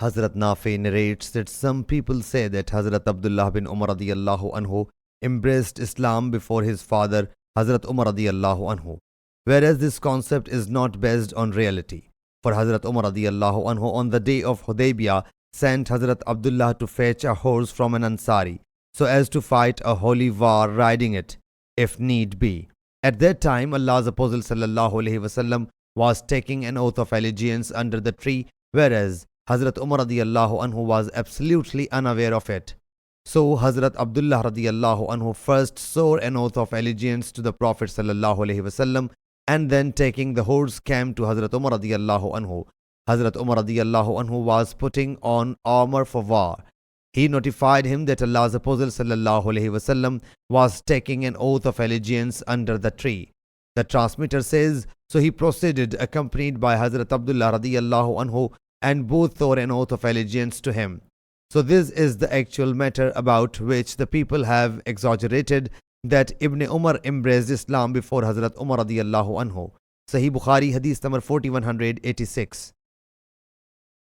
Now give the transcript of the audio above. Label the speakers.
Speaker 1: Hazrat Nafi narrates that some people say that Hazrat Abdullah bin Umar radiyallahu anhu embraced Islam before his father Hazrat Umar radiyallahu anhu, whereas this concept is not based on reality. For Hazrat Umar radiyallahu anhu on the day of Hudaybiyah sent Hazrat Abdullah to fetch a horse from an Ansari so as to fight a holy war riding it, if need be. At that time, Allah's Apostle sallallahu alaihi wasallam was taking an oath of allegiance under the tree, whereas Hazrat Umar radiyallahu anhu was absolutely unaware of it. So Hazrat Abdullah radiyallahu anhu first swore an oath of allegiance to the Prophet sallallahu alaihi wasallam, and then taking the horse came to Hazrat Umar radiyallahu anhu. Hazrat Umar radiyallahu anhu was putting on armor for war. He notified him that Allah's Apostle sallallahu alaihi wasallam was taking an oath of allegiance under the tree. The transmitter says, so he proceeded accompanied by Hazrat Abdullah radiyallahu anhu, and both swore an oath of allegiance to him. So this is the actual matter about which the people have exaggerated, that Ibn Umar embraced Islam before Hazrat Umar radiyallahu anhu. Sahih Bukhari Hadith number 4186.